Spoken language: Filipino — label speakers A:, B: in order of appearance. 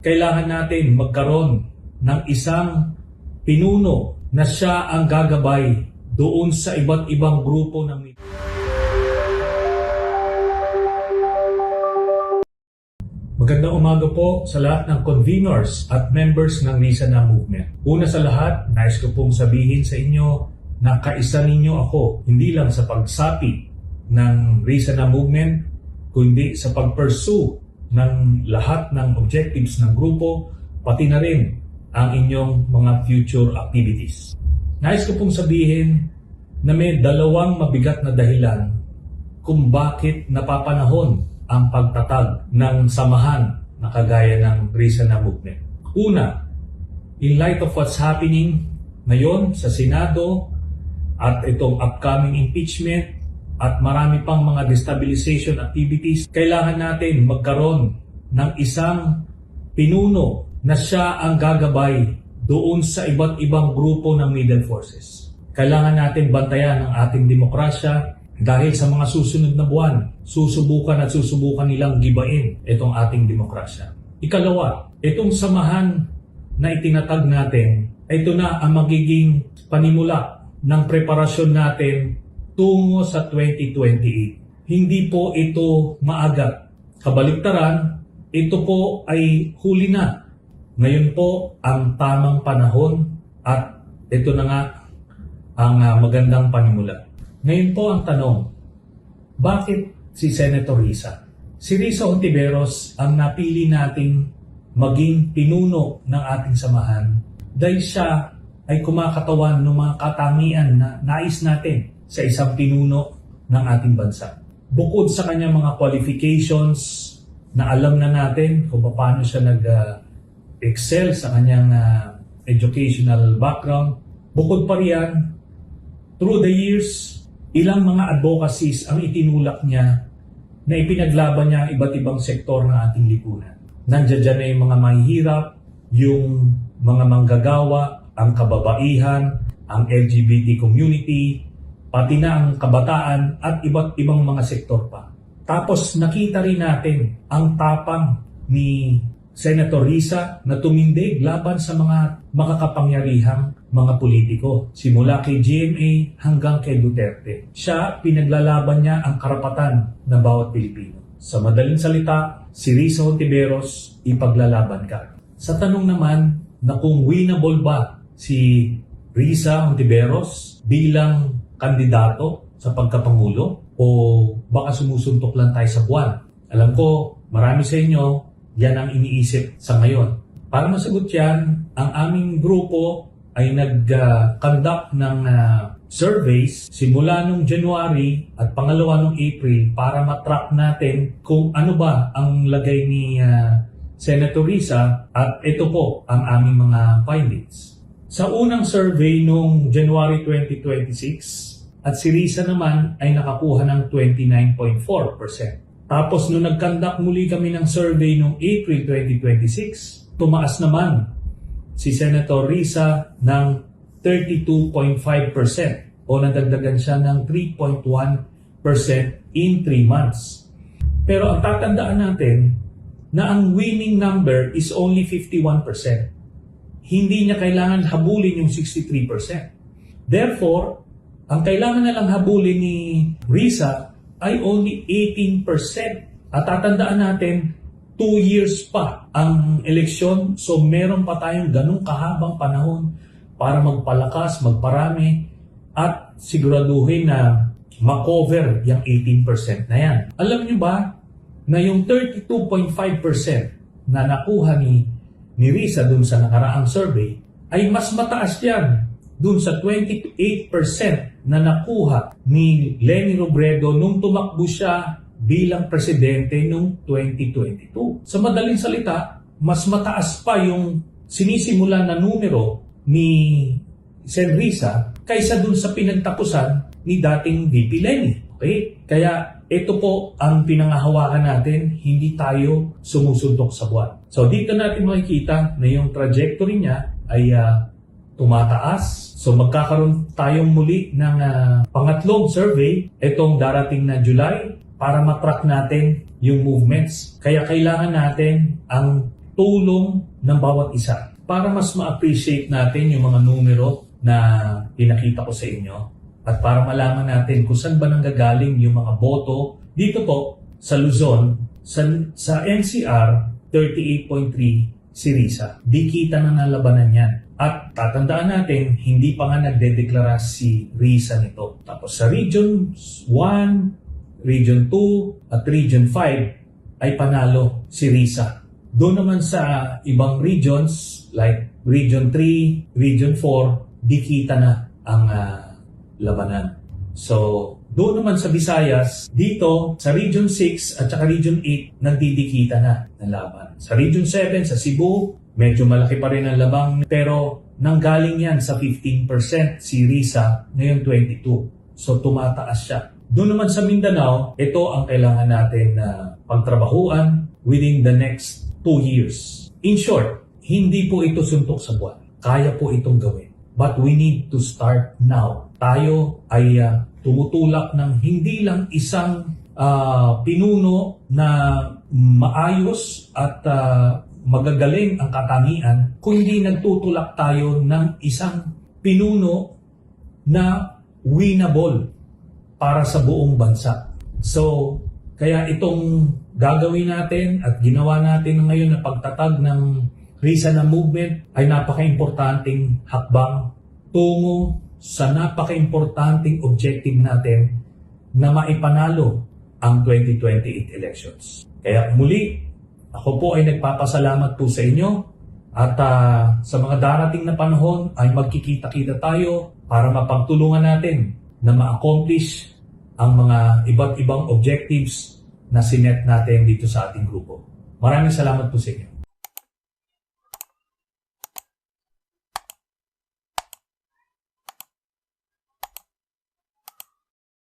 A: Kailangan natin magkaroon ng isang pinuno na siya ang gagabay doon sa iba't ibang grupo ng media. Magandang umaga po sa lahat ng conveners at members ng Risa Na Movement. Una sa lahat, nais ko pong sabihin sa inyo na kaisa ninyo ako, hindi lang sa pagsapi ng Risa Na Movement, kundi sa pag-pursue ng lahat ng objectives ng grupo, pati na rin ang inyong mga future activities. Nais ko pong sabihin na may dalawang mabigat na dahilan kung bakit napapanahon ang pagtatag ng samahan na kagaya ng Risa Na Movement. Una, in light of what's happening ngayon sa Senado at itong upcoming impeachment at marami pang mga destabilization activities, kailangan natin magkaroon ng isang pinuno na siya ang gagabay doon sa iba't ibang grupo ng middle forces. Kailangan natin bantayan ang ating demokrasya dahil sa mga susunod na buwan, susubukan nilang gibain itong ating demokrasya. Ikalawa, itong samahan na itinatag natin, ito na ang magiging panimula ng preparasyon natin tungo sa 2028. Hindi po ito maaga. Kabaliktaran, ito po ay huli na. Ngayon po ang tamang panahon at ito na nga ang magandang panimula. Ngayon po ang tanong, bakit si Senator Risa? Si Risa Hontiveros ang napili nating maging pinuno ng ating samahan dahil siya ay kumakatawan ng mga katangian na nais natin sa isang pinuno ng ating bansa. Bukod sa kanyang mga qualifications na alam na natin kung paano siya nag-excel sa kanyang educational background, bukod pa riyan, through the years, ilang mga advocacies ang itinulak niya na ipinaglaban niya ang iba't ibang sektor ng ating lipunan. Nandiyan na yung mga mahihirap, yung mga manggagawa, ang kababaihan, ang LGBT community, pati na ang kabataan at iba't ibang mga sektor pa. Tapos nakita rin natin ang tapang ni Senator Risa na tumindig laban sa mga makakapangyarihang mga politiko. Simula kay GMA hanggang kay Duterte. Siya, pinaglalaban niya ang karapatan ng bawat Pilipino. Sa madaling salita, si Risa Hontiveros, ipaglalaban ka. Sa tanong naman na kung winnable ba si Risa Hontiveros bilang kandidato sa pagkapangulo o baka sumusuntok lang tayo sa buwan. Alam ko, marami sa inyo, yan ang iniisip sa ngayon. Para masagot yan, ang aming grupo ay nag-conduct ng surveys simula nung January at pangalawa nung April para matrack natin kung ano ba ang lagay ni Senator Risa at ito po ang aming mga findings. Sa unang survey nung January 2026 at si Risa naman ay nakakuha ng 29.4%. Tapos nung nag-conduct muli kami ng survey noong April 2026, tumaas naman si Senator Risa ng 32.5% o nadagdagan siya ng 3.1% in 3 months. Pero ang tatandaan natin na ang winning number is only 51%. Hindi niya kailangan habulin yung 63%. Therefore, ang kailangan na lang habulin ni Risa ay only 18%. At tatandaan natin, 2 years pa ang eleksyon, so meron pa tayong ganung kahabang panahon para magpalakas, magparami, at siguraduhin na makover yung 18% na yan. Alam niyo ba na yung 32.5% na nakuha ni Risa dun sa nakaraang survey ay mas mataas yan dun sa 28% na nakuha ni Leni Robredo nung tumakbo siya bilang presidente noong 2022. Sa madaling salita, mas mataas pa yung sinisimulan na numero ni Sen Risa kaysa dun sa pinagtapusan ni dating VP Leni. Okay? Kaya ito po ang pinangahawakan natin, hindi tayo sumusuntok sa buwan. So dito natin makikita na yung trajectory niya ay tumataas. So magkakaroon tayong muli ng pangatlong survey itong darating na July para matrack natin yung movements. Kaya kailangan natin ang tulong ng bawat isa para mas ma-appreciate natin yung mga numero na pinakita ko sa inyo at para malaman natin kung saan ba nanggagaling yung mga boto dito po sa Luzon, sa NCR 38.3 si Risa. Di kita na nalabanan yan. At tatandaan natin, hindi pa nga nagdedeklara si Risa nito. Tapos sa Region 1, Region 2, at Region 5 ay panalo si Risa. Doon naman sa ibang regions like Region 3, Region 4, di kita na ang labanan. So, doon naman sa Visayas, dito sa Region 6 at saka Region 8, nagdidikita na ng laban. Sa Region 7, sa Cebu, medyo malaki pa rin ang labang pero nanggaling yan sa 15% si Risa, ngayon 22%. So, tumataas siya. Doon naman sa Mindanao, ito ang kailangan natin na pagtrabahuan within the next 2 years. In short, hindi po ito suntok sa buwan. Kaya po itong gawin. But we need to start now. Tayo ay tumutulak ng hindi lang isang pinuno na maayos at magagaling ang katangian, kundi nagtutulak tayo ng isang pinuno na winnable para sa buong bansa. So, kaya itong gagawin natin at ginawa natin ngayon na pagtatag ng Risa na movement ay napaka-importanting hakbang tungo sa napaka-importanting objective natin na maipanalo ang 2028 elections. Kaya muli, ako po ay nagpapasalamat po sa inyo at sa mga darating na panahon ay magkikita-kita tayo para mapagtulungan natin na ma-accomplish ang mga iba't ibang objectives na sinet natin dito sa ating grupo. Maraming salamat po sa inyo.